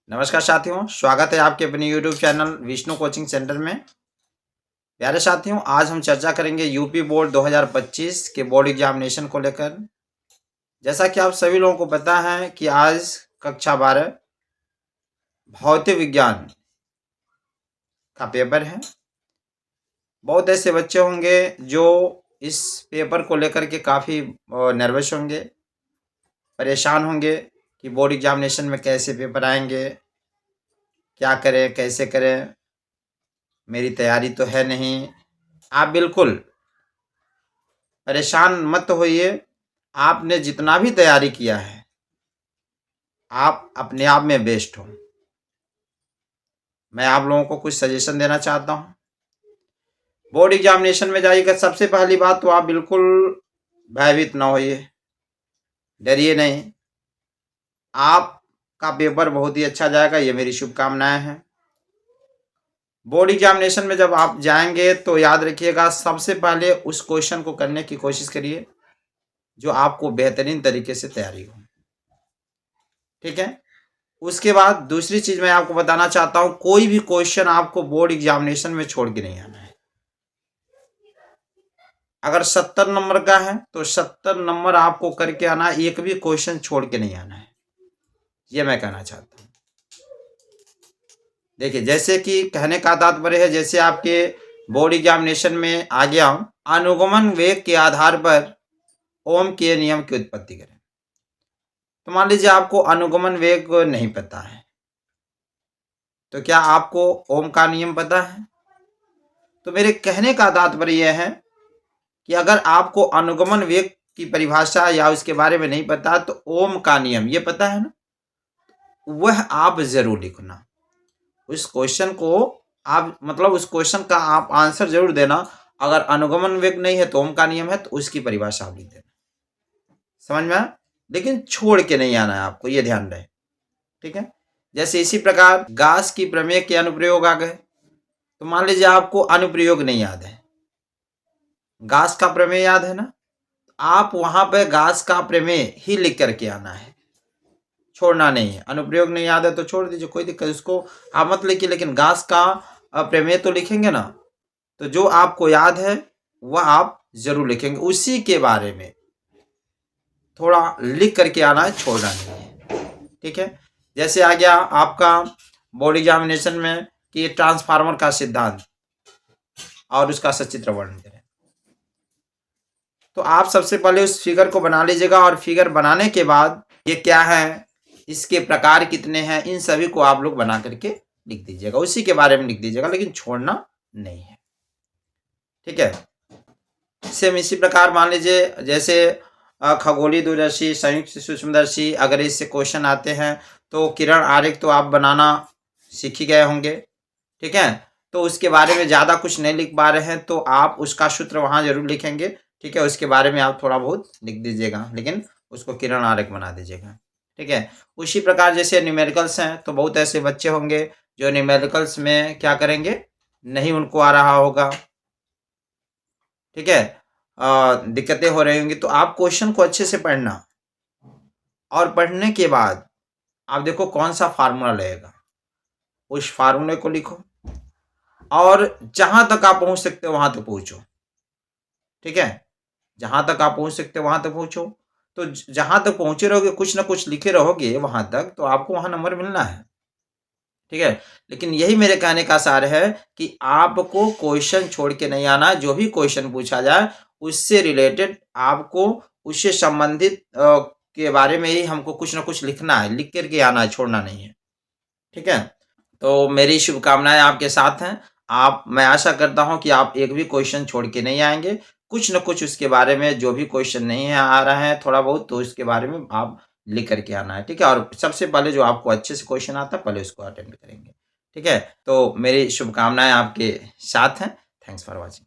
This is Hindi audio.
नमस्कार साथियों, स्वागत है आपके अपने YouTube channel Vishnu coaching centre में। प्यारे साथियों, आज हम चर्चा करेंगे यूपी बोर्ड 2025 के बोर्ड एग्जामिनेशन को लेकर। जैसा कि आप सभी लोगों को पता है कि आज कक्षा 12 भौतिक विज्ञान का पेपर है। बहुत ऐसे बच्चे होंगे जो इस पेपर को लेकर के काफ़ी नर्वस होंगे, परेशान होंगे कि बोर्ड एग्जामिनेशन में कैसे पेपर आएंगे, क्या करें, कैसे करें, मेरी तैयारी तो है नहीं। आप बिल्कुल परेशान मत होइए। आपने जितना भी तैयारी किया है, आप अपने आप में बेस्ट हो। मैं आप लोगों को कुछ सजेशन देना चाहता हूँ। बोर्ड एग्जामिनेशन में जाइएगा, सबसे पहली बात तो आप बिल्कुल भयभीत ना होइए, डरिए नहीं। आपका पेपर बहुत ही अच्छा जाएगा, ये मेरी शुभकामनाएं हैं। बोर्ड एग्जामिनेशन में जब आप जाएंगे तो याद रखिएगा, सबसे पहले उस क्वेश्चन को करने की कोशिश करिए जो आपको बेहतरीन तरीके से तैयारी हो। ठीक है। उसके बाद दूसरी चीज मैं आपको बताना चाहता हूं, कोई भी क्वेश्चन आपको बोर्ड एग्जामिनेशन में छोड़ के नहीं आना है। अगर 70 नंबर का है तो 70 नंबर आपको करके आना है, एक भी क्वेश्चन छोड़ के नहीं आना है। ये मैं कहना चाहता हूं। देखिए, जैसे कि कहने का तात्पर्य है, जैसे आपके बोर्ड एग्जामिनेशन में आ गया हूं, अनुगमन वेग के आधार पर ओम के नियम की उत्पत्ति करें। तो मान लीजिए आपको अनुगमन वेग नहीं पता है, तो क्या आपको ओम का नियम पता है? तो मेरे कहने का तात्पर्य यह है कि अगर आपको अनुगमन वेग की परिभाषा या उसके बारे में नहीं पता तो ओम का नियम ये पता है ना, वह आप जरूर लिखना। उस क्वेश्चन को आप उस क्वेश्चन का आप आंसर जरूर देना। अगर अनुगमन वेग नहीं है तो ओम का नियम है, तो उसकी परिभाषा आप लिख देना। समझ में आया? लेकिन छोड़ के नहीं आना है आपको, ये ध्यान रहे। ठीक है। जैसे इसी प्रकार गास की प्रमेय के अनुप्रयोग आ गए, तो मान लीजिए आपको अनुप्रयोग नहीं याद है, गास का प्रमेय याद है ना, आप वहां पे गास का प्रमेय ही लिख करके आना है, छोड़ना नहीं है। अनुप्रयोग नहीं याद है तो छोड़ दीजिए, कोई दिक्कत, उसको आप मत लिखिए, लेकिन गास का प्रमेय तो लिखेंगे ना। तो जो आपको याद है वह आप जरूर लिखेंगे, उसी के बारे में थोड़ा लिख करके आना है, छोड़ना नहीं है। ठीक है। जैसे आ गया आपका बोर्ड एग्जामिनेशन में कि ट्रांसफार्मर का सिद्धांत और उसका सचित्र वर्णन करें, तो आप सबसे पहले उस फिगर को बना लीजिएगा, और फिगर बनाने के बाद ये क्या है, इसके प्रकार कितने हैं, इन सभी को आप लोग बना करके लिख दीजिएगा, उसी के बारे में लिख दीजिएगा, लेकिन छोड़ना नहीं है। ठीक है। सेम इसी प्रकार मान लीजिए, जैसे खगोलीय दूरदर्शी, संयुक्त सूक्ष्मदर्शी, अगर इससे क्वेश्चन आते हैं तो किरण आरेख तो आप बनाना सीख ही गए होंगे। ठीक है। तो उसके बारे में ज़्यादा कुछ नहीं लिख पा रहे हैं तो आप उसका सूत्र वहाँ जरूर लिखेंगे। ठीक है। उसके बारे में आप थोड़ा बहुत लिख दीजिएगा, लेकिन उसको किरण आरेख बना दीजिएगा। ठीक है। उसी प्रकार जैसे न्यूमेरिकल्स हैं, तो बहुत ऐसे बच्चे होंगे जो न्यूमेरिकल्स में क्या करेंगे, नहीं उनको आ रहा होगा। ठीक है। दिक्कतें हो रही होंगी, तो आप क्वेश्चन को अच्छे से पढ़ना, और पढ़ने के बाद आप देखो कौन सा फार्मूला लगेगा, उस फार्मूले को लिखो, और जहां तक आप पहुंच सकते हो वहां तक पहुंचो। ठीक है। जहां तक आप पहुंच सकते हो वहां तक पहुंचो। तो जहां तक पहुंचे रहोगे, कुछ ना कुछ लिखे रहोगे वहां तक, तो आपको वहां नंबर मिलना है। ठीक है। लेकिन यही मेरे कहने का सार है कि आपको क्वेश्चन छोड़ के नहीं आना। जो भी क्वेश्चन पूछा जाए उससे रिलेटेड आपको, उससे संबंधित के बारे में ही हमको कुछ ना कुछ लिखना है, लिख करके आना है, छोड़ना नहीं है। ठीक है। तो मेरी शुभकामनाएं आपके साथ हैं। मैं आशा करता हूं कि आप एक भी क्वेश्चन छोड़ के नहीं आएंगे। कुछ न कुछ उसके बारे में, जो भी क्वेश्चन नहीं है आ रहा है थोड़ा बहुत, तो उसके बारे में आप लिख करके आना है। ठीक है। और सबसे पहले जो आपको अच्छे से क्वेश्चन आता है, पहले उसको अटेम्प्ट करेंगे। ठीक है। तो मेरी शुभकामनाएं आपके साथ हैं। Thanks for watching.